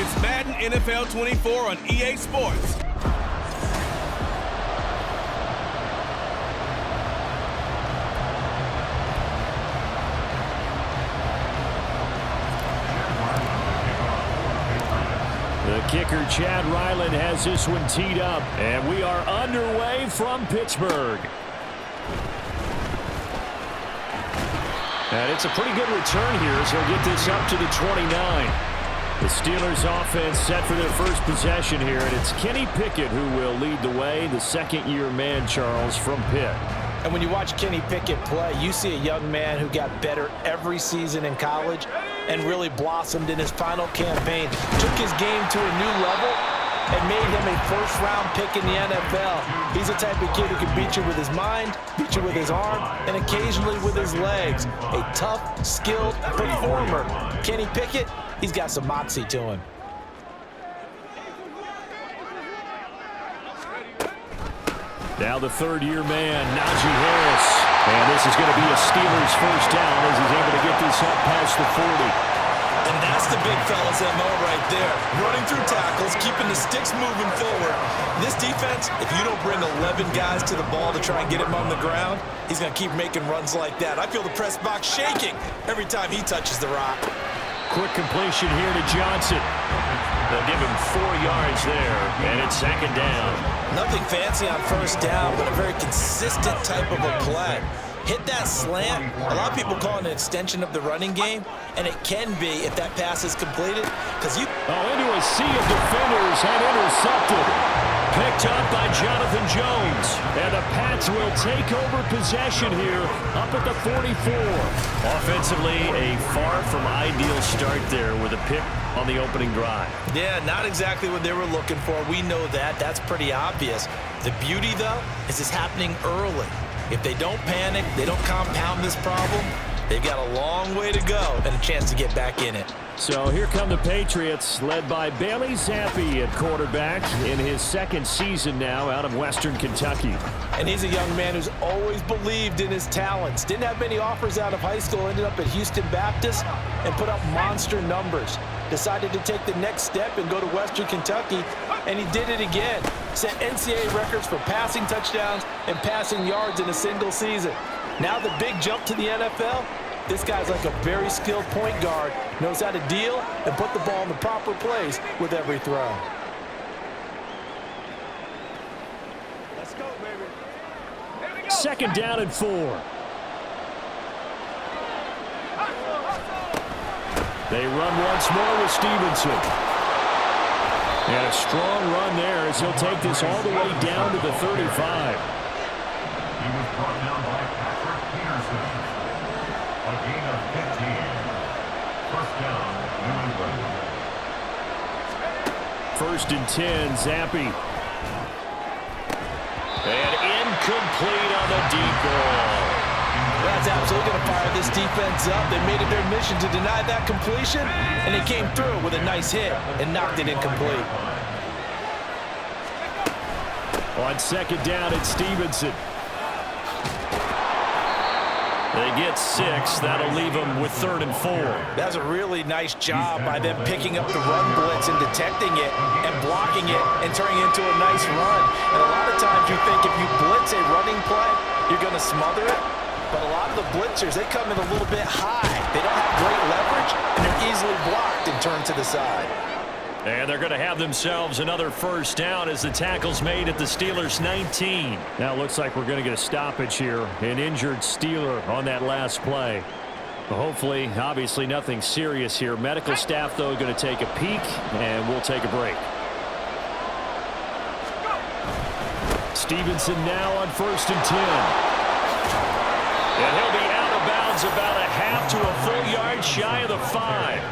It's Madden NFL 24 on EA Sports. The kicker, Chad Ryland, has this one teed up, and we are underway from Pittsburgh. And it's a pretty good return here as he'll get this up to the 29. The Steelers offense set for their first possession here, and it's Kenny Pickett who will lead the way, the second-year man, Charles, from Pitt. And when you watch Kenny Pickett play, you see a young man who got better every season in college and really blossomed in his final campaign. Took his game to a new level and made him a first-round pick in the NFL. He's the type of kid who can beat you with his mind, beat you with his arm, and occasionally with his legs. A tough, skilled performer. Kenny Pickett, he's got some moxie to him. Now the third-year man, Najee Harris. And this is going to be a Steelers first down as he's able to get this up past the 40. And that's the big fella's MO right there. Running through tackles, keeping the sticks moving forward. This defense, if you don't bring 11 guys to the ball to try and get him on the ground, he's going to keep making runs like that. I feel the press box shaking every time he touches the rock. Quick completion here to Johnson. They'll give him 4 yards there, and it's second down. Nothing fancy on first down, but a very consistent type of a play. Hit that slant. A lot of people call it an extension of the running game, and it can be if that pass is completed. Into a sea of defenders and intercepted. Picked up by Jonathan Jones. And the Pats will take over possession here up at the 44. Offensively, a far from ideal start there with a pick on the opening drive. Yeah, not exactly what they were looking for. We know that. That's pretty obvious. The beauty, though, is it's happening early. If they don't panic, they don't compound this problem, they've got a long way to go and a chance to get back in it. So here come the Patriots, led by Bailey Zappi at quarterback in his second season now out of Western Kentucky. And he's a young man who's always believed in his talents. Didn't have many offers out of high school, ended up at Houston Baptist and put up monster numbers. Decided to take the next step and go to Western Kentucky, and he did it again. Set NCAA records for passing touchdowns and passing yards in a single season. Now the big jump to the NFL. This guy's like a very skilled point guard, knows how to deal and put the ball in the proper place with every throw. Let's go, baby. Second down and 4. They run once more with Stevenson. And a strong run there as he'll take this all the way down to the 35. He was brought down by Patrick Peterson. A gain of 15. First down, New England. First and 10, Zappi. And incomplete on the deep ball. That's absolutely going to fire this defense up. They made it their mission to deny that completion, and they came through with a nice hit and knocked it incomplete. On second down, it's Stevenson. They get 6. That'll leave them with 3rd and 4. That's a really nice job by them picking up the run blitz and detecting it and blocking it and turning it into a nice run. And a lot of times you think if you blitz a running play, you're going to smother it. But a lot of the blitzers, they come in a little bit high. They don't have great leverage, and they're easily blocked and turned to the side. And they're going to have themselves another first down as the tackle's made at the Steelers' 19. Now it looks like we're going to get a stoppage here. An injured Steeler on that last play. Well, hopefully, obviously nothing serious here. Medical staff, though, going to take a peek, and we'll take a break. Stevenson now on 1st and 10. And he'll be out of bounds about a half to a full yard shy of the 5.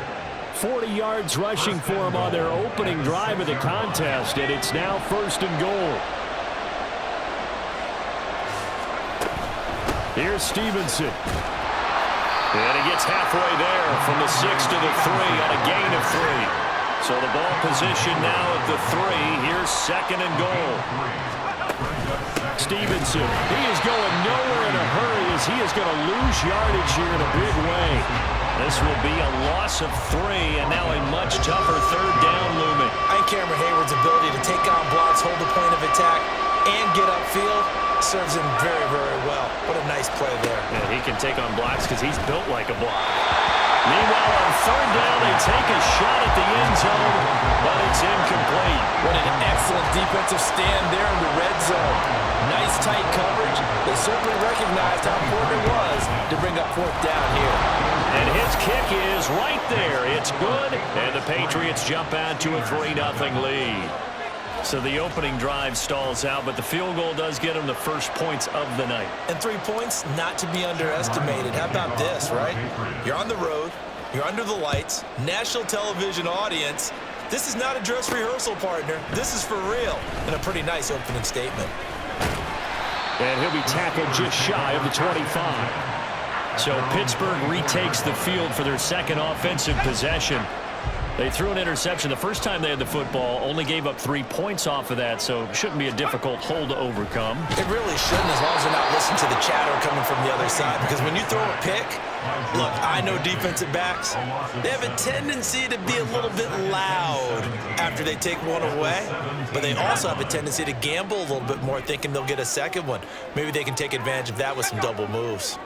40 yards rushing for him on their opening drive of the contest, and it's now 1st and goal. Here's Stevenson. And he gets halfway there from the 6 to the 3 on a gain of 3. So the ball position now at the 3. Here's 2nd and goal. Stevenson, he is going nowhere in a hurry as he is going to lose yardage here in a big way. This will be a loss of 3, and now a much tougher third down looming. I think Cameron Hayward's ability to take on blocks, hold the point of attack, and get upfield serves him very, very well. What a nice play there. Yeah, he can take on blocks because he's built like a block. Meanwhile, on third down, they take a shot at the end zone, but it's incomplete. What an excellent defensive stand there in the red zone. Nice tight coverage. They certainly recognized how important it was to bring up fourth down here. And his kick is right there. It's good, and the Patriots jump out to a 3-0 lead. So the opening drive stalls out, but the field goal does get them the first points of the night. And 3 points, not to be underestimated. How about this, right? You're on the road. You're under the lights. National television audience. This is not a dress rehearsal, partner. This is for real. And a pretty nice opening statement. And he'll be tackled just shy of the 25. So Pittsburgh retakes the field for their second offensive possession. They threw an interception the first time they had the football, only gave up 3 points off of that, so it shouldn't be a difficult hole to overcome. It really shouldn't, as long as they're not listening to the chatter coming from the other side, because when you throw a pick, look, I know defensive backs, they have a tendency to be a little bit loud after they take one away, but they also have a tendency to gamble a little bit more, thinking they'll get a second one. Maybe they can take advantage of that with some double moves.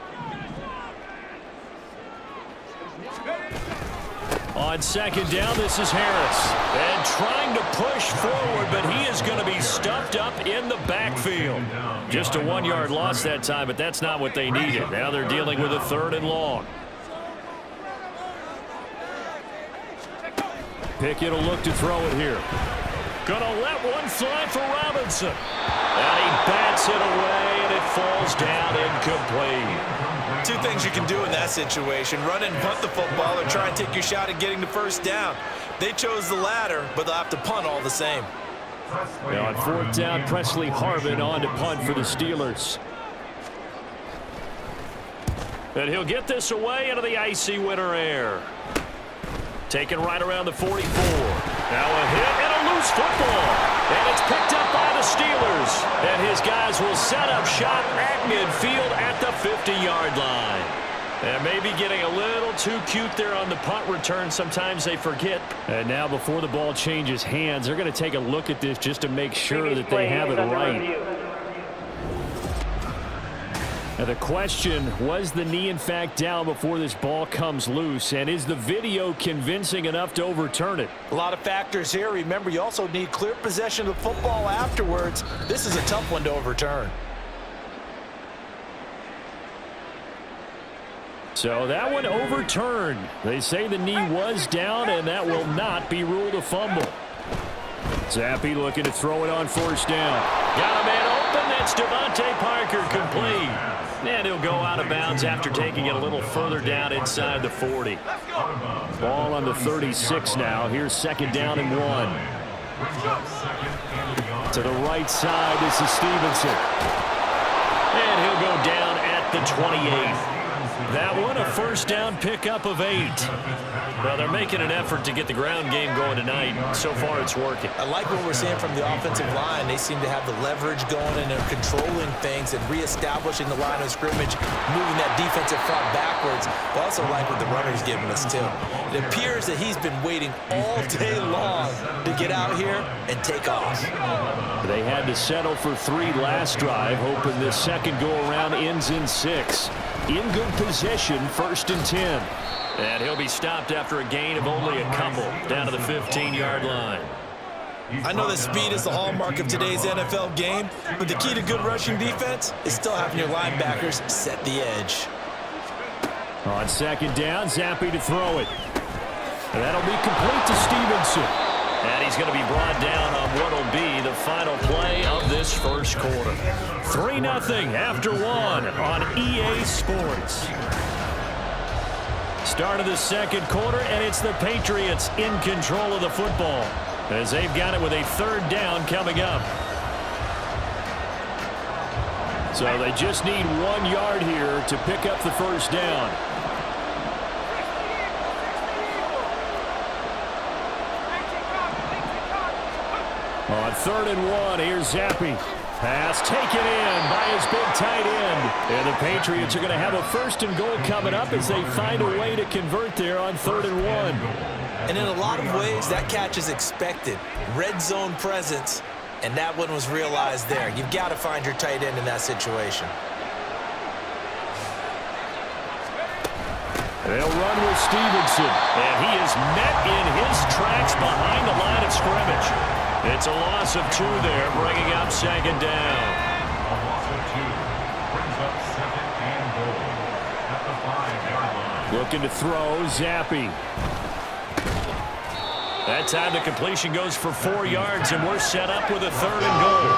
On second down, this is Harris. And trying to push forward, but he is going to be stuffed up in the backfield. Just a 1-yard loss that time, but that's not what they needed. Now they're dealing with a 3rd and long. Pickett will look to throw it here. Gonna let one fly for Robinson. And he bats it away, and it falls down incomplete. 2 things you can do in that situation: run and punt the football, or try and take your shot at getting the first down. They chose the latter, but they'll have to punt all the same. Now on 4th down, Presley Harvin on to punt for the Steelers. And he'll get this away into the icy winter air. Taken right around the 44. Now a hit and a loose football. And it's picked up by the Steelers. And his guys will set up shop at midfield at the 50-yard line. And maybe getting a little too cute there on the punt return. Sometimes they forget. And now before the ball changes hands, they're going to take a look at this just to make sure that they have it right. Now the question, was the knee in fact down before this ball comes loose? And is the video convincing enough to overturn it? A lot of factors here. Remember, you also need clear possession of the football afterwards. This is a tough one to overturn. So that one overturned. They say the knee was down, and that will not be ruled a fumble. Zappe looking to throw it on 1st down. Got a man open. That's Devontae Parker, complete. And he'll go out of bounds after taking it a little further down inside the 40. Ball on the 36 now. Here's 2nd down and 1. To the right side, this is Stevenson. And he'll go down at the 28. That one, a 1st down pickup of 8. Well, they're making an effort to get the ground game going tonight. So far, it's working. I like what we're seeing from the offensive line. They seem to have the leverage going, and they're controlling things and reestablishing the line of scrimmage, moving that defensive front backwards. I also like what the runner's giving us, too. It appears that he's been waiting all day long to get out here and take off. They had to settle for 3 last drive, hoping this second go-around ends in 6. In good possession, 1st and 10. And he'll be stopped after a gain of only a couple, down to the 15-yard line. I know that speed is the hallmark of today's NFL game, but the key to good rushing defense is still having your linebackers set the edge. On 2nd down, Zappe to throw it. And that'll be complete to Stevenson. And he's going to be brought down on what will be the final play of this first quarter. 3-0 after 1 on EA Sports. Start of the second quarter, and it's the Patriots in control of the football as they've got it with a 3rd down coming up. So they just need 1 yard here to pick up the 1st down. On 3rd and 1, here's Zappe. Pass taken in by his big tight end. And the Patriots are going to have a 1st and goal coming up as they find a way to convert there on 3rd and 1. And in a lot of ways, that catch is expected. Red zone presence, and that one was realized there. You've got to find your tight end in that situation. They'll run with Stevenson, and he is met in his tracks behind the line of scrimmage. It's a loss of 2 there, bringing up 2nd down. A loss of 2 brings up 2nd and goal at the 5-yard line. Looking to throw, Zappi. That time the completion goes for 4 yards, and we're set up with a 3rd and goal.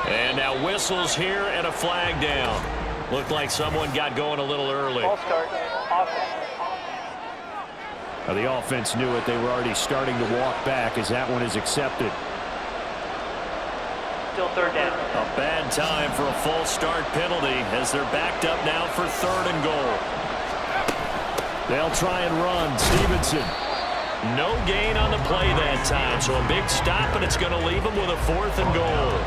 And now whistles here and a flag down. Looked like someone got going a little early. Ball start. Offense. Now the offense knew it. They were already starting to walk back as that one is accepted. Still 3rd down. A bad time for a false start penalty as they're backed up now for 3rd and goal. They'll try and run. Stevenson. No gain on the play that time, so a big stop, and it's going to leave them with a 4th and goal.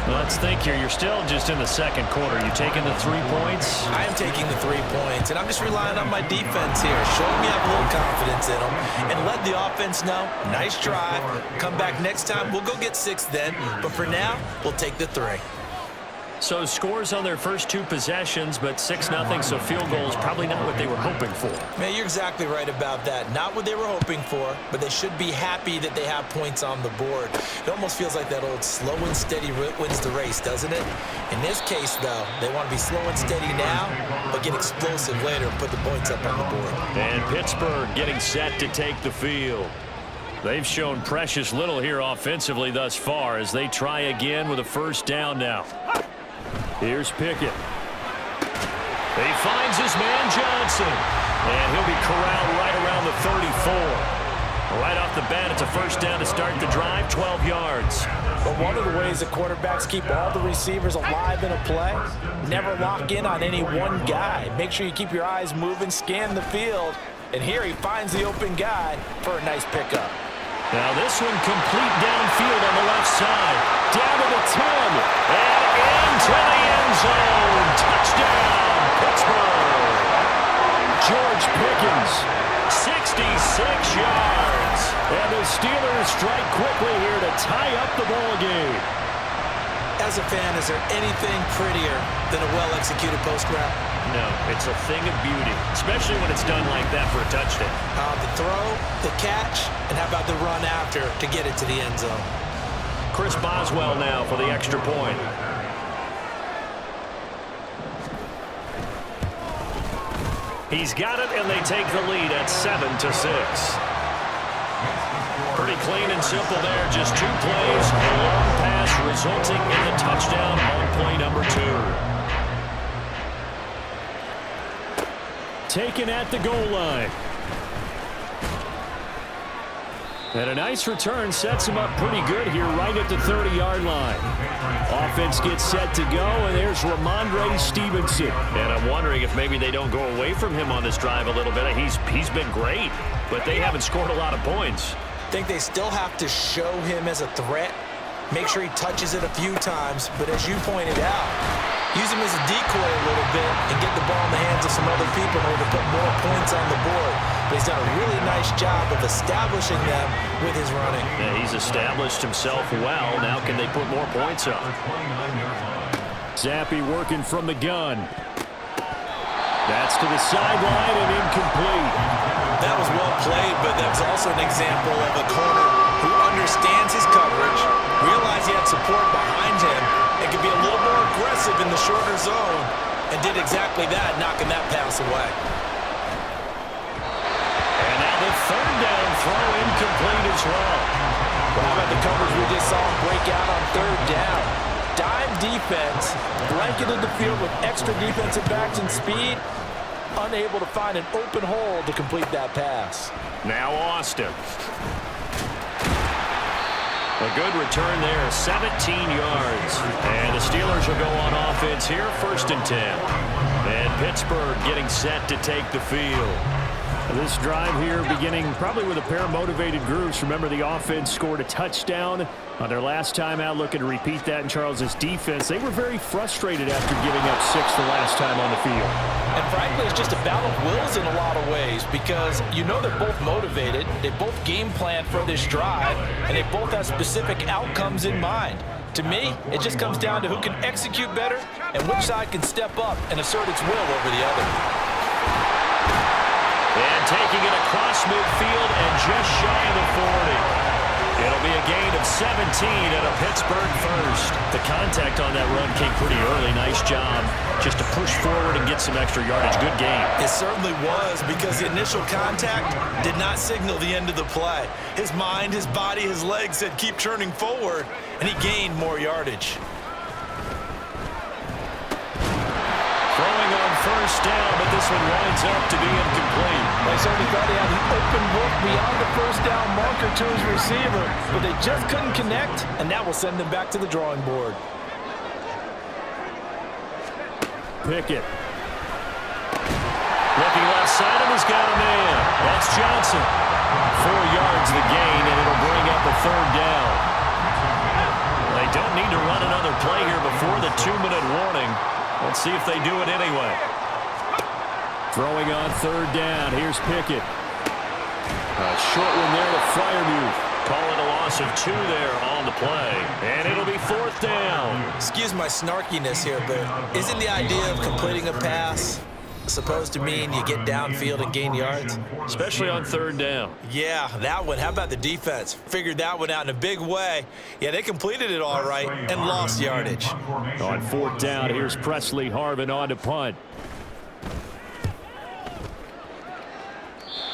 Let's think here. You're still just in the 2nd quarter. You taking the 3 points? I am taking the 3 points, and I'm just relying on my defense here. Show me I have a little confidence in them, and let the offense know, nice drive. Come back next time. We'll go get 6 then, but for now, we'll take the 3. So scores on their first 2 possessions, but 6-0, so field goal is probably not what they were hoping for. Man, you're exactly right about that. Not what they were hoping for, but they should be happy that they have points on the board. It almost feels like that old slow and steady wins the race, doesn't it? In this case, though, they want to be slow and steady now, but get explosive later and put the points up on the board. And Pittsburgh getting set to take the field. They've shown precious little here offensively thus far as they try again with a 1st down now. Here's Pickett. He finds his man Johnson. And he'll be corralled right around the 34. Right off the bat, it's a 1st down to start the drive, 12 yards. But one of the ways the quarterbacks keep all the receivers alive in a play, never lock in on any one guy. Make sure you keep your eyes moving, scan the field. And here he finds the open guy for a nice pickup. Now this one complete downfield on the left side. Down to the 10. And into the end zone. Touchdown, Pittsburgh. George Pickens, 66 yards. And the Steelers strike quickly here to tie up the ball game. As a fan, is there anything prettier than a well-executed post route? No, it's a thing of beauty, especially when it's done like that for a touchdown. The throw, the catch, and how about the run after to get it to the end zone? Chris Boswell now for the extra point. He's got it, and they take the lead at 7-6. Pretty clean and simple there. Just 2 plays, a long pass resulting in the touchdown on play number 2. Taken at the goal line. And a nice return sets him up pretty good here right at the 30-yard line. Offense gets set to go, and there's Ramondre Stevenson. And I'm wondering if maybe they don't go away from him on this drive a little bit. He's been great, but they haven't scored a lot of points. I think they still have to show him as a threat. Make sure he touches it a few times, but as you pointed out, use him as a decoy a little bit and get the ball in the hands of some other people in order to put more points on the board. But he's done a really nice job of establishing them with his running. Yeah, he's established himself well. Now can they put more points up? Zappi working from the gun. That's to the sideline and incomplete. That was well played, but that was also an example of a corner who understands his coverage, realized he had support behind him, and could be a little more aggressive in the shorter zone, and did exactly that, knocking that pass away. And now the 3rd down throw incomplete as well. Well, how about the coverage we just saw him break out on 3rd down? Dime defense, blanketed the field with extra defensive backs and speed, unable to find an open hole to complete that pass. Now Austin. A good return there, 17 yards. And the Steelers will go on offense here, 1st and 10. And Pittsburgh getting set to take the field. This drive here beginning probably with a pair of motivated groups. Remember, the offense scored a touchdown on their last time out, looking to repeat that in Charles's defense. They were very frustrated after giving up 6 the last time on the field. And frankly, it's just a battle of wills in a lot of ways because you know they're both motivated, they both game plan for this drive, and they both have specific outcomes in mind. To me, it just comes down to who can execute better and which side can step up and assert its will over the other. And taking it across midfield and just shy of the 40. It'll be a gain of 17 and a Pittsburgh first. The contact on that run came pretty early. Nice job just to push forward and get some extra yardage. Good game. It certainly was because the initial contact did not signal the end of the play. His mind, his body, his legs said keep churning forward, and he gained more yardage. Throwing on 1st down, but this one winds up to be incomplete. They certainly thought he had an open look beyond the 1st down marker to his receiver, but they just couldn't connect, and that will send them back to the drawing board. Pickett. Looking left side, and he's got a man. That's Johnson. 4 yards the gain, and it'll bring up a 3rd down. They don't need to run another play here before the 2-minute warning. Let's see if they do it anyway. Throwing on 3rd down. Here's Pickett. A short one there to Freiermuth. Call it a loss of 2 there on the play. And it'll be 4th down. Excuse my snarkiness here, but isn't the idea of completing a pass supposed to mean you get downfield and gain yards? Especially on 3rd down. Yeah, that one. How about the defense? Figured that one out in a big way. Yeah, they completed it all right and lost yardage. On 4th down, here's Presley Harvin on to punt.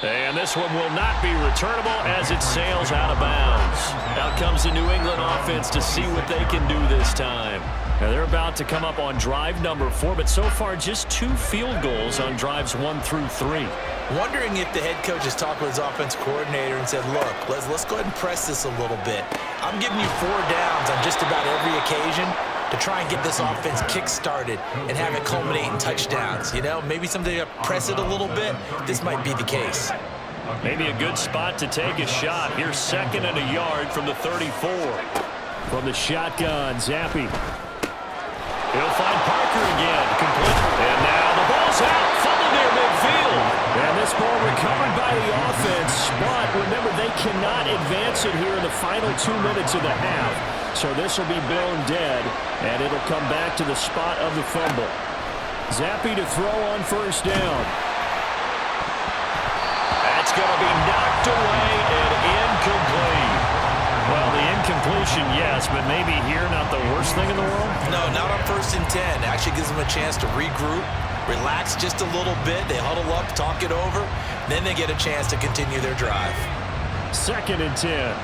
And this one will not be returnable as it sails out of bounds. Out comes the New England offense to see what they can do this time. Now they're about to come up on drive number 4, but so far just 2 field goals on drives 1 through 3. Wondering if the head coach has talked with his offense coordinator and said, look, let's go ahead and press this a little bit. I'm giving you 4 downs on just about every occasion to try and get this offense kick-started and have it culminate in touchdowns. You know, maybe someday to press it a little bit. This might be the case. Maybe a good spot to take a shot. Here's 2nd and a yard from the 34. From the shotgun, Zappi. He'll find Parker again. Complete. And now the ball's out. Fumble near midfield. And this ball recovered by the offense. But remember, they cannot advance it here in the final 2 minutes of the half. So this will be blown dead, and it'll come back to the spot of the fumble. Zappi to throw on 1st down. That's going to be knocked away and incomplete. Well, the incompletion, yes, but maybe here not the worst thing in the world? No, not on 1st and 10. Actually gives them a chance to regroup, relax just a little bit. They huddle up, talk it over. Then they get a chance to continue their drive. 2nd and 10.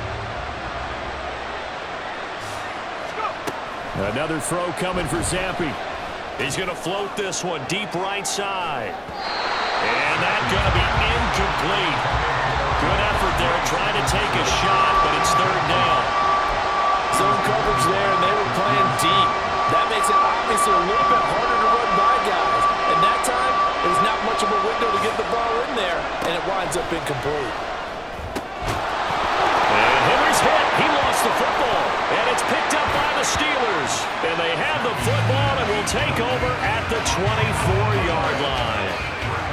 Another throw coming for Zappi. He's going to float this one deep right side. And that's going to be incomplete. Good effort there trying to take a shot, but it's 3rd down. Zone coverage there, and they were playing deep. That makes it obviously a little bit harder to run by guys. And that time, it was not much of a window to get the ball in there, and it winds up incomplete. And Henry's hit. He lost the football. And it's picked up by the Steelers. And they have the football and will take over at the 24-yard line.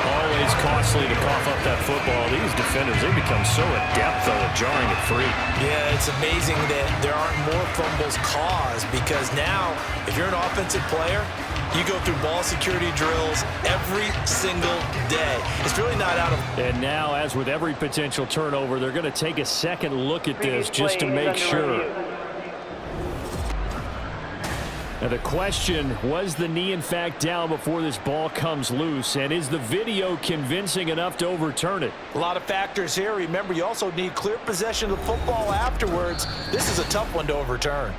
Always costly to cough up that football. These defenders, they become so adept at jarring it free. Yeah, it's amazing that there aren't more fumbles caused because now, if you're an offensive player, you go through ball security drills every single day. It's really not out of... And now, as with every potential turnover, they're going to take a second look at this just to make sure. Now the question, was the knee in fact down before this ball comes loose? And is the video convincing enough to overturn it? A lot of factors here. Remember, you also need clear possession of the football afterwards. This is a tough one to overturn.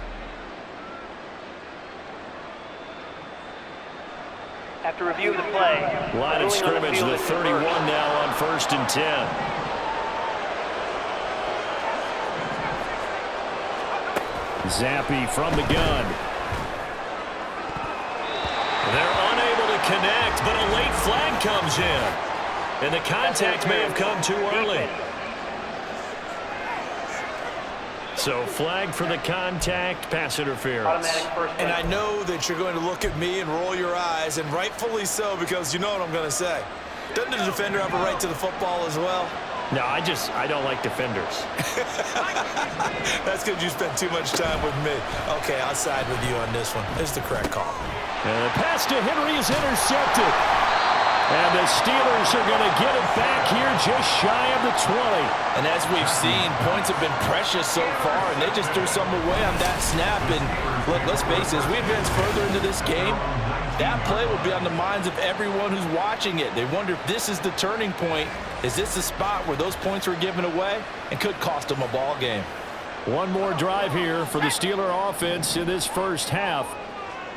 After review of the play. Line of scrimmage, the 31 now on 1st and 10. Zappe from the gun. They're unable to connect, but a late flag comes in. And the contact may have come too early. So flag for the contact, pass interference. And I know that you're going to look at me and roll your eyes, and rightfully so, because you know what I'm going to say. Doesn't the defender have a right to the football as well? No, I don't like defenders. That's because you spent too much time with me. Okay, I'll side with you on this one. It's the correct call. And the pass to Henry is intercepted. And the Steelers are going to get it back here just shy of the 20. And as we've seen, points have been precious so far, and they just threw some away on that snap. And look, let's face it, as we advance further into this game, that play will be on the minds of everyone who's watching it. They wonder if this is the turning point. Is this the spot where those points were given away and could cost them a ball game? One more drive here for the Steeler offense in this first half.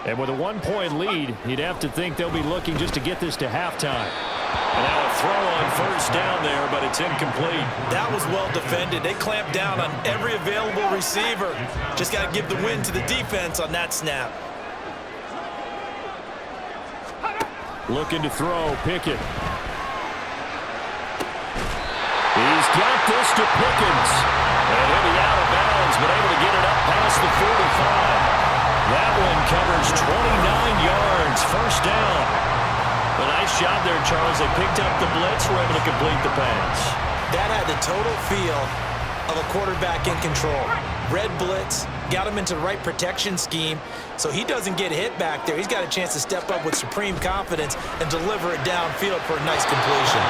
And with a 1-point lead, you'd have to think they'll be looking just to get this to halftime. And now a throw on first down there, but it's incomplete. That was well defended. They clamped down on every available receiver. Just got to give the win to the defense on that snap. Looking to throw, Pickett. He's got this to Pickens. And he'll be out of bounds, but able to get it up past the 45. That one covers 29 yards, first down. A nice job there, Charles. They picked up the blitz, were able to complete the pass. That had the total feel of a quarterback in control. Red blitz, got him into the right protection scheme, so he doesn't get hit back there. He's got a chance to step up with supreme confidence and deliver it downfield for a nice completion.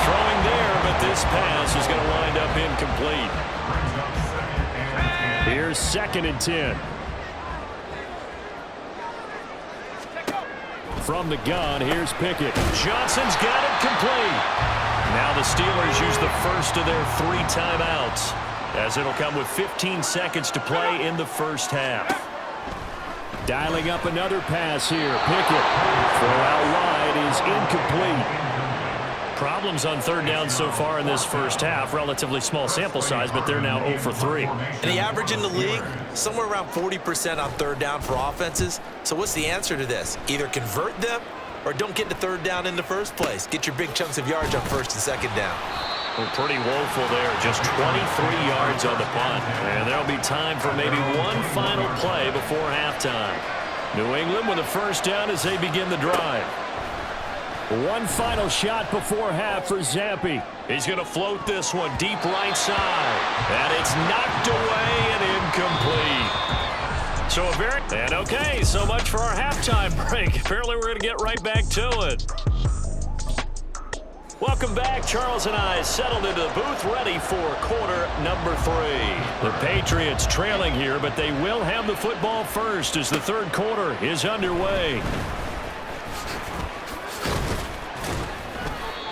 Throwing there, but this pass is going to wind up incomplete. Here's 2nd and 10. From the gun, here's Pickett. Johnson's got it complete. Now the Steelers use the first of their 3 timeouts, as it'll come with 15 seconds to play in the first half. Dialing up another pass here. Pickett. Throw out wide is incomplete. Problems on 3rd down so far in this first half. Relatively small sample size, but they're now 0 for 3. And the average in the league, somewhere around 40% on 3rd down for offenses. So what's the answer to this? Either convert them or don't get to 3rd down in the first place. Get your big chunks of yards on 1st and 2nd down. Well, pretty woeful there. Just 23 yards on the punt. And there'll be time for maybe one final play before halftime. New England with a first down as they begin the drive. One final shot before half for Zappe. He's going to float this one deep right side. And it's knocked away and incomplete. So okay, so much for our halftime break. Apparently we're going to get right back to it. Welcome back. Charles and I settled into the booth ready for quarter number 3. The Patriots trailing here, but they will have the football first as the 3rd quarter is underway.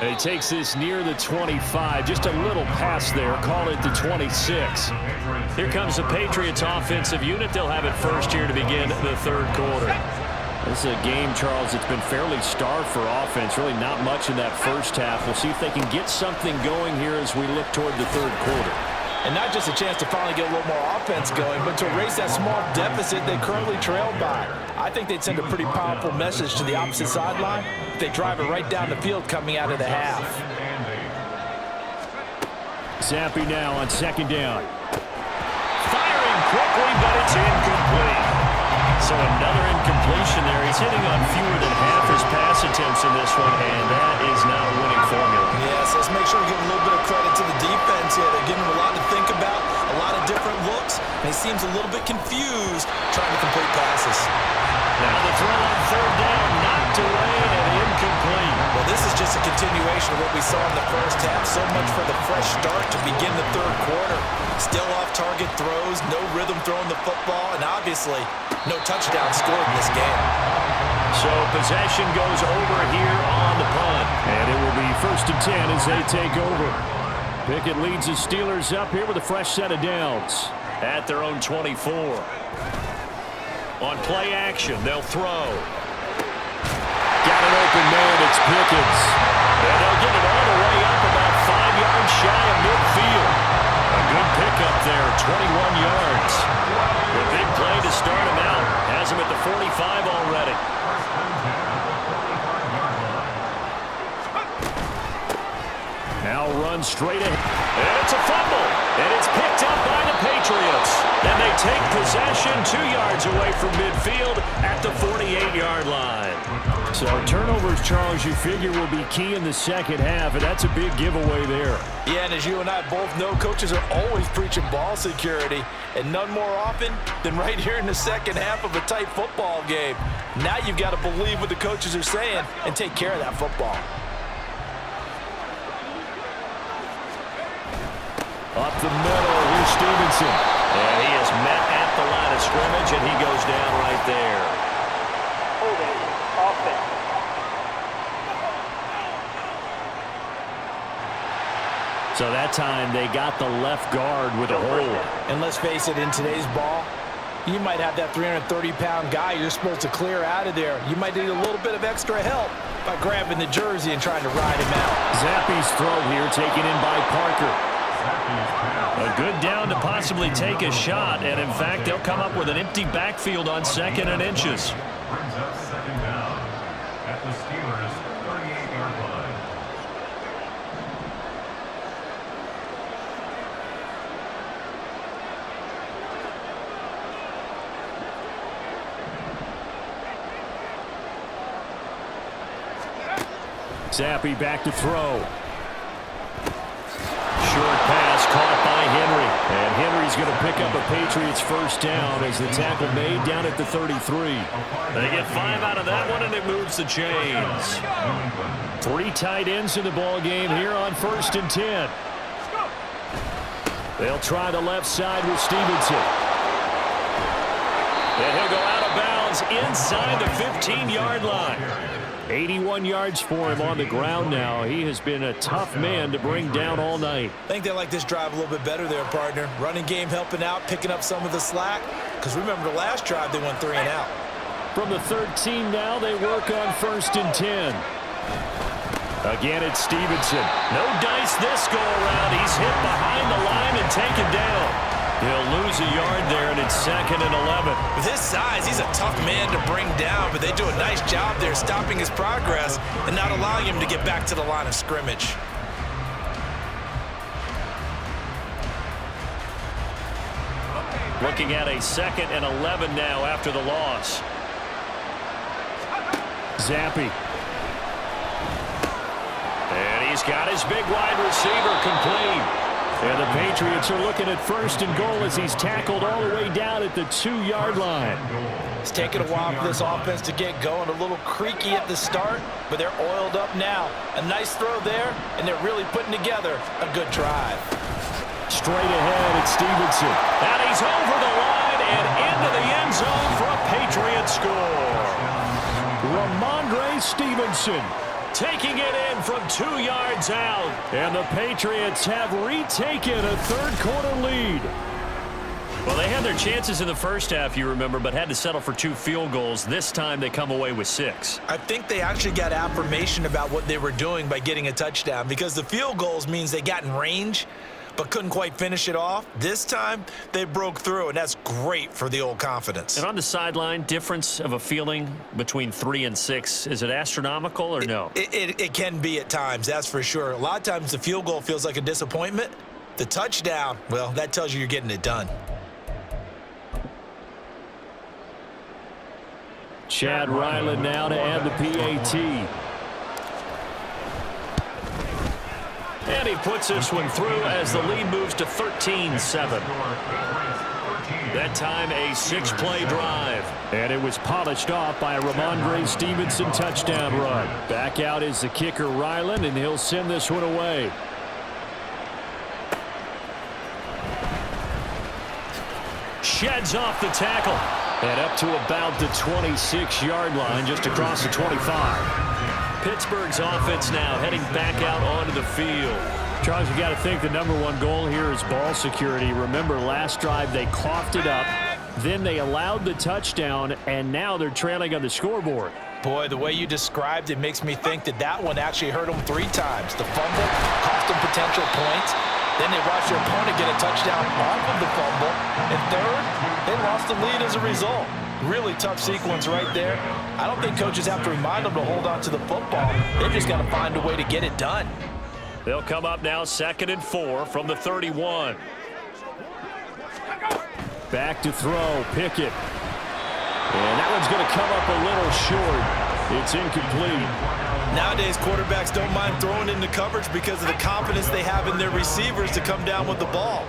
And he takes this near the 25. Just a little pass there. Call it the 26. Here comes the Patriots offensive unit. They'll have it first here to begin the 3rd quarter. This is a game, Charles, that's been fairly starved for offense. Really not much in that first half. We'll see if they can get something going here as we look toward the 3rd quarter. And not just a chance to finally get a little more offense going, but to erase that small deficit they currently trailed by. I think they'd send a pretty powerful message to the opposite sideline if they drive it right down the field coming out of the half. Zappe now on 2nd down. Firing quickly, but it's incomplete. So another incompletion there. He's hitting on fewer than half his pass attempts in this one, and that is not a winning formula. Yes, let's make sure we give a little bit of credit to the defense here. They're giving him a lot to think about, a lot of different looks, and he seems a little bit confused trying to complete passes. Now the throw on 3rd down, knocked away and incomplete. Well, this is just a continuation of what we saw in the first half. So much for the fresh start to begin the 3rd quarter. Still off-target throws, no rhythm throwing the football, and obviously no touchdown scored in this game. So possession goes over here on the punt. And it will be 1st and 10 as they take over. Pickett leads the Steelers up here with a fresh set of downs at their own 24. On play action, they'll throw. Got an open man, it's Pickens. And they'll get it all the way up about 5 yards shy of midfield. A good pickup there 21 yards. A big play to start him out. Has him at the 45 already. Now runs straight ahead. And it's a fumble. And it's picked up by the Patriots. And they take possession 2 yards away from midfield at the 48-yard line. So turnovers, Charles, you figure will be key in the second half, and that's a big giveaway there. Yeah, and as you and I both know, coaches are always preaching ball security, and none more often than right here in the second half of a tight football game. Now you've got to believe what the coaches are saying and take care of that football. Up the middle, here's Stevenson. And he is met at the line of scrimmage, and he goes down right there. Holding, offense. So that time they got the left guard with a hold. And let's face it, in today's ball, you might have that 330-pound guy you're supposed to clear out of there. You might need a little bit of extra help by grabbing the jersey and trying to ride him out. Zappi's throw here taken in by Parker. A good down to possibly take a shot, and in fact, they'll come up with an empty backfield on 2nd and inches. Brings up 2nd down at the Steelers' 38-yard line. Zappi back to throw. Short pass caught by Henry. And Henry's going to pick up a Patriots first down as the tackle made down at the 33. They get 5 out of that one, and it moves the chains. 3 tight ends in the ball game here on 1st and 10. They'll try the left side with Stevenson. And he'll go out of bounds inside the 15-yard line. 81 yards for him on the ground now. He has been a tough man to bring down all night. I think they like this drive a little bit better there, partner. Running game helping out, picking up some of the slack. Because remember the last drive, they went 3 and out. From the 13 now, they work on 1st and 10. Again, it's Stevenson. No dice this go around. He's hit behind the line and taken down. He'll lose a yard there, and it's 2nd and 11. With his size, he's a tough man to bring down, but they do a nice job there stopping his progress and not allowing him to get back to the line of scrimmage. Looking at a 2nd and 11 now after the loss. Zappi. And he's got his big wide receiver complete. And the Patriots are looking at 1st and goal as he's tackled all the way down at the 2-yard line. It's taken a while for this offense to get going. A little creaky at the start, but they're oiled up now. A nice throw there, and they're really putting together a good drive. Straight ahead, it's Stevenson. And he's over the line and into the end zone for a Patriot score. Ramondre Stevenson taking it in from 2 yards out. And the Patriots have retaken a 3rd-quarter lead. Well, they had their chances in the first half, you remember, but had to settle for 2 field goals. This time they come away with 6. I think they actually got affirmation about what they were doing by getting a touchdown, because the field goals means they got in range but couldn't quite finish it off. This time, they broke through, and that's great for the old confidence. And on the sideline, difference of a feeling between 3 and 6, is it astronomical or no? It can be at times, that's for sure. A lot of times the field goal feels like a disappointment. The touchdown, well, that tells you you're getting it done. Chad Ryland now to add the PAT. And he puts this one through as the lead moves to 13-7. That time a 6-play drive. And it was polished off by a Ramondre Stevenson touchdown run. Back out is the kicker Ryland, and he'll send this one away. Sheds off the tackle. And up to about the 26-yard line, just across the 25. Pittsburgh's offense now heading back out onto the field. Charles, you got to think the #1 goal here is ball security. Remember, last drive they coughed it up, then they allowed the touchdown, and now they're trailing on the scoreboard. Boy, the way you described it makes me think that that one actually hurt them 3 times. The fumble cost them potential points, Then they watched their opponent get a touchdown off of the fumble. And third, they lost the lead as a result. Really tough sequence right there. I don't think coaches have to remind them to hold on to the football. They've just got to find a way to get it done. They'll come up now 2nd and 4 from the 31. Back to throw, Pickett. And that one's going to come up a little short. It's incomplete. Nowadays, quarterbacks don't mind throwing into coverage because of the confidence they have in their receivers to come down with the ball.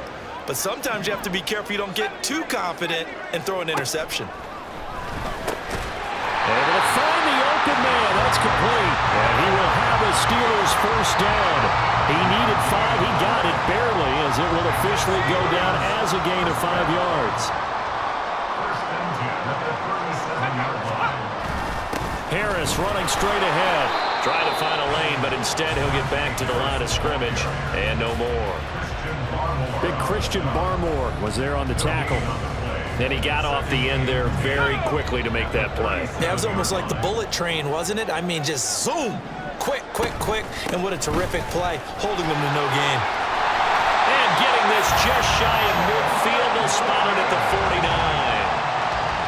But sometimes you have to be careful you don't get too confident and throw an interception. Able to find the open man. That's complete. And he will have the Steelers first down. He needed 5. He got it barely as it will officially go down as a gain of 5 yards. Harris running straight ahead. Trying to find a lane, but instead he'll get back to the line of scrimmage. And no more. Big Christian Barmore was there on the tackle. And he got off the end there very quickly to make that play. That was almost like the bullet train, wasn't it? I mean, just zoom. Quick, quick, quick. And what a terrific play, holding them to no gain. And getting this just shy of midfield. They'll spot it at the 49.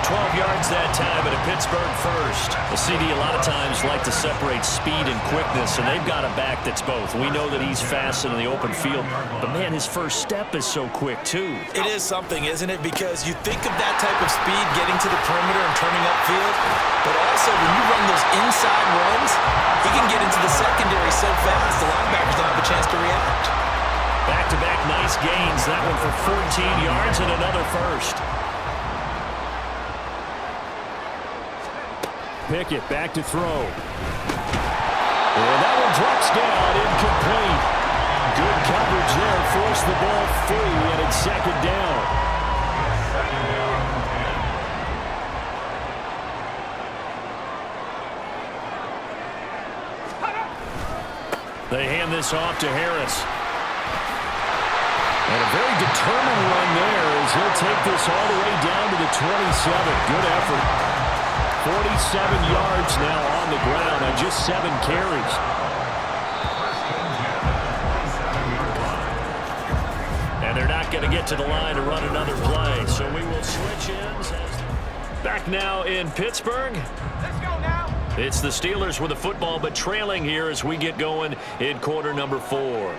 12 yards that time, and a Pittsburgh first. The CD a lot of times like to separate speed and quickness, and they've got a back that's both. We know that he's fast in the open field, but man, his first step is so quick too. It is something, isn't it? Because you think of that type of speed getting to the perimeter and turning upfield, but also when you run those inside runs, he can get into the secondary so fast, the linebackers don't have a chance to react. Back-to-back nice gains. That one for 14 yards and another first. Pickett back to throw. And that one drops down, incomplete. Good coverage there, forced the ball free, and it's 2nd down. They hand this off to Harris. And a very determined run there as he'll take this all the way down to the 27. Good effort. 47 yards now on the ground on just 7 carries. And they're not going to get to the line to run another play, so we will switch ends. Back now in Pittsburgh. Let's go now. It's the Steelers with the football, but trailing here as we get going in quarter number 4.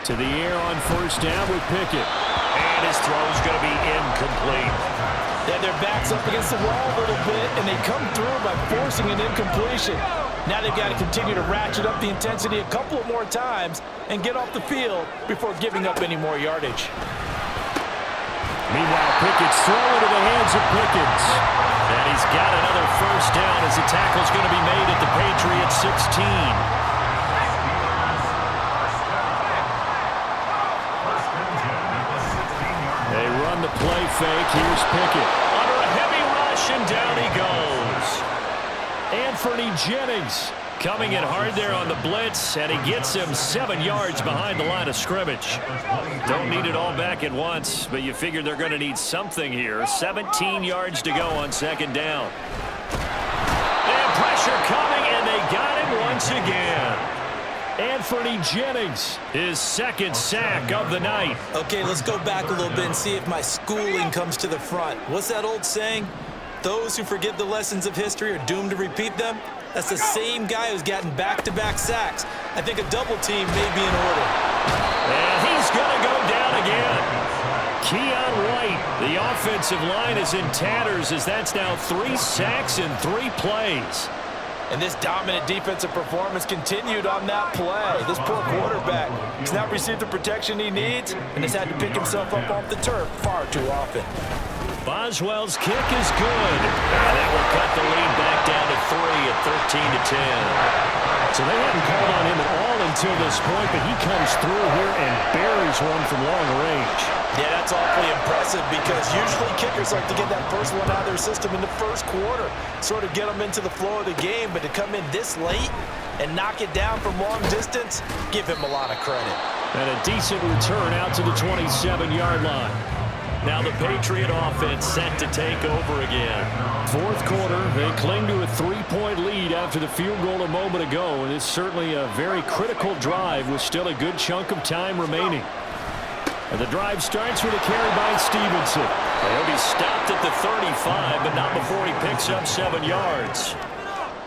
To the air on first down with Pickett. And his throw's going to be incomplete. They had their backs up against the wall a little bit, and they come through by forcing an incompletion. Now they've got to continue to ratchet up the intensity a couple of more times and get off the field before giving up any more yardage. Meanwhile, Pickett's thrown into the hands of Pickens. And he's got another first down as the tackle's going to be made at the Patriots 16. They run the play fake. Here's Pickett. Under a heavy rush, and down he goes. Anthony Jennings coming in hard there on the blitz, and he gets him 7 yards behind the line of scrimmage. Don't need it all back at once, but you figure they're going to need something here. 17 yards to go on 2nd down. And pressure coming, and they got him once again. Anthony Jennings, his 2nd sack of the night. Okay, let's go back a little bit and see if my schooling comes to the front. What's that old saying? Those who forget the lessons of history are doomed to repeat them. That's the same guy who's gotten back-to-back sacks. I think a double team may be in order. And he's going to go down again. Keon White, the offensive line is in tatters as that's now 3 sacks in 3 plays. And this dominant defensive performance continued on that play. This poor quarterback has not received the protection he needs and has had to pick himself up off the turf far too often. Boswell's kick is good. And that will cut the lead back down to 3 at 13-10. So they hadn't called on him at all until this point, but he comes through here and buries one from long range. Yeah, that's awfully impressive because usually kickers like to get that first one out of their system in the first quarter, sort of get them into the flow of the game, but to come in this late and knock it down from long distance, give him a lot of credit. And a decent return out to the 27-yard line. Now the Patriot offense set to take over again. 4th quarter, they cling to a 3-point lead lead after the field goal a moment ago, and it's certainly a very critical drive with still a good chunk of time remaining. And the drive starts with a carry by Stevenson. He'll be stopped at the 35, but not before he picks up 7 yards.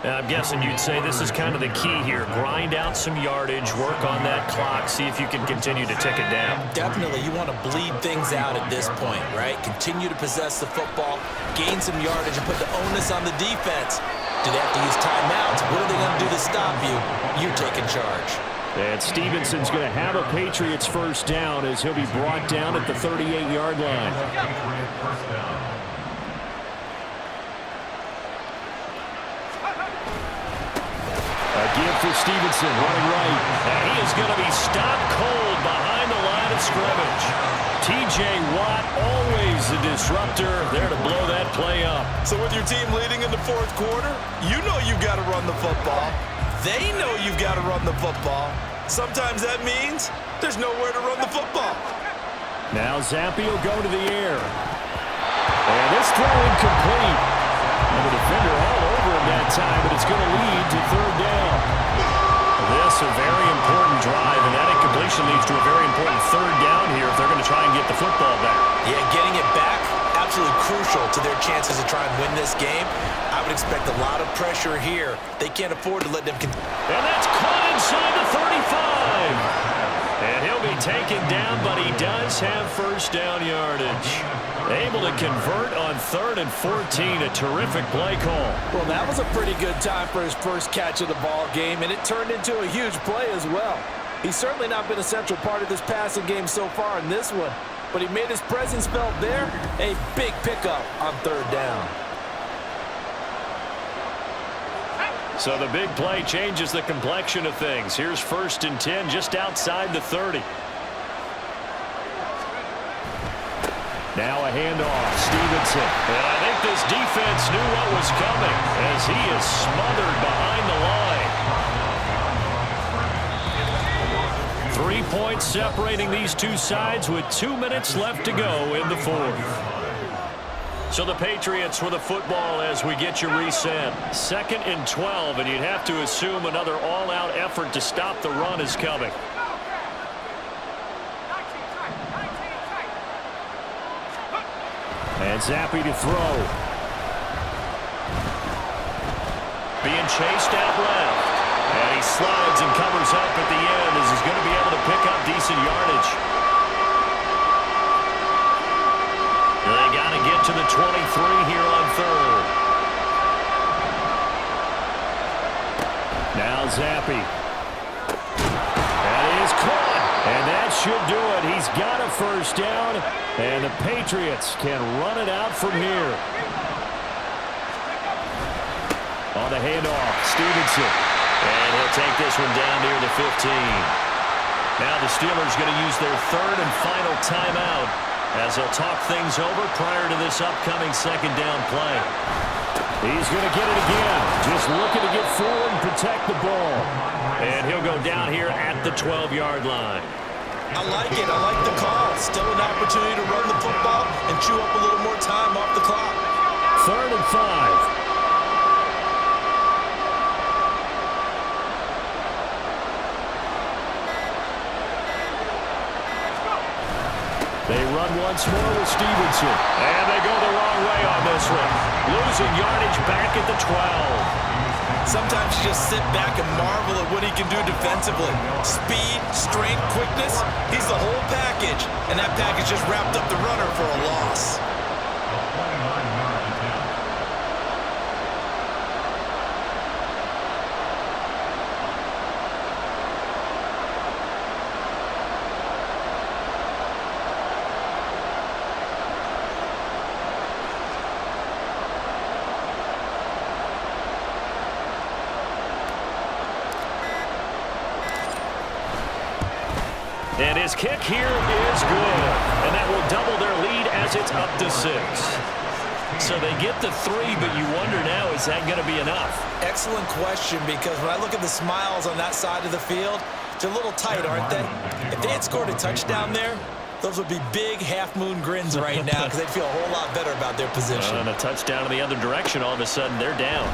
Now, I'm guessing you'd say this is kind of the key here. Grind out some yardage, work on that clock, see if you can continue to tick it down. Definitely, you want to bleed things out at this point, right? Continue to possess the football, gain some yardage, and put the onus on the defense. Do they have to use timeouts? What are they going to do to stop you? You're taking charge. And Stevenson's going to have a Patriots first down as he'll be brought down at the 38-yard line. First down. A give for Stevenson, running right. And he is going to be stopped cold behind the line of scrimmage. T.J. Watt, always a disruptor, there to blow that play up. So with your team leading in the fourth quarter, you know you've got to run the football. They know you've got to run the football. Sometimes that means there's nowhere to run the football. Now Zappi will go to the air. And this throw incomplete. And the defender all over him that time, but it's going to lead to third down. This a very important drive, and that incompletion leads to a very important third down here if they're going to try and get the football back. Yeah, getting it back, absolutely crucial to their chances to try and win this game. I would expect a lot of pressure here. They can't afford to let them continue. And that's caught inside the 35. And he'll be taken down, but he does have first down yardage. Able to convert on 3rd and 14, a terrific play call. Well, that was a pretty good time for his first catch of the ball game, and it turned into a huge play as well. He's certainly not been a central part of this passing game so far in this one, but he made his presence felt there. A big pickup on 3rd down. So the big play changes the complexion of things. Here's 1st and 10 just outside the 30. Now a handoff, Stevenson. And I think this defense knew what was coming as he is smothered behind the line. 3 points separating these two sides with 2 minutes left to go in the fourth. So the Patriots with the football as we get you reset. 2nd and 12, and you'd have to assume another all-out effort to stop the run is coming. And Zappi to throw. Being chased out left. And he slides and covers up at the end as he's going to be able to pick up decent yardage. They got to get to the 23 here on 3rd. Now Zappi. That is caught. And that should do it. He's got a first down. And the Patriots can run it out from here. On the handoff, Stevenson. And he'll take this one down near the 15. Now the Steelers going to use their 3rd and final timeout as they'll talk things over prior to this upcoming 2nd down play. He's going to get it again. Just looking to get forward and protect the ball. And he'll go down here at the 12-yard line. I like it. I like the call. Still an opportunity to run the football and chew up a little more time off the clock. 3rd and 5. They run once more with Stevenson. And they go the wrong way on this one. Losing yardage back at the 12. Sometimes you just sit back and marvel at what he can do defensively. Speed, strength, quickness, he's the whole package. And that package just wrapped up the runner for a loss. And his kick here is good. And that will double their lead as it's up to 6. So they get the 3, but you wonder now, is that going to be enough? Excellent question, because when I look at the smiles on that side of the field, they're a little tight, aren't they? If they had scored a touchdown there, those would be big half-moon grins right now because they'd feel a whole lot better about their position. And a touchdown in the other direction, all of a sudden they're down.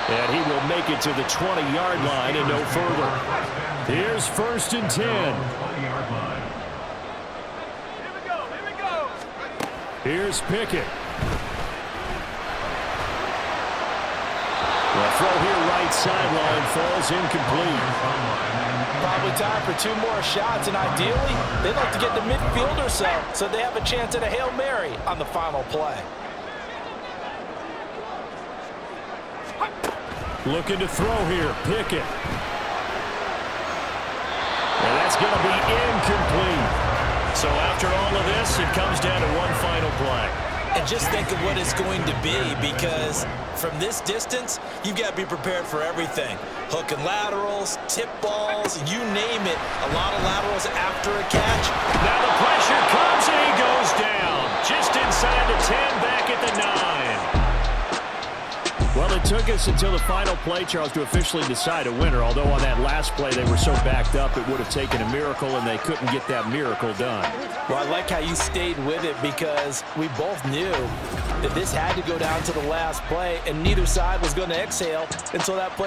And he will make it to the 20-yard line and no further. Here's 1st and 10. 20-yard line. Here's Pickett. The throw here right sideline falls incomplete. Probably time for 2 more shots, and ideally, they'd like to get to midfield or so they have a chance at a Hail Mary on the final play. Looking to throw here, Pickett. And that's going to be incomplete. So after all of this, it comes down to one final play. And just think of what it's going to be, because from this distance, you've got to be prepared for everything. Hook and laterals, tip balls, you name it. A lot of laterals after a catch. Now the pressure comes and he goes down. Just inside the 10, back at the 9. Well, it took us until the final play, Charles, to officially decide a winner. Although on that last play they were so backed up, it would have taken a miracle, and they couldn't get that miracle done. Well, I like how you stayed with it, because we both knew that this had to go down to the last play, and neither side was going to exhale until that play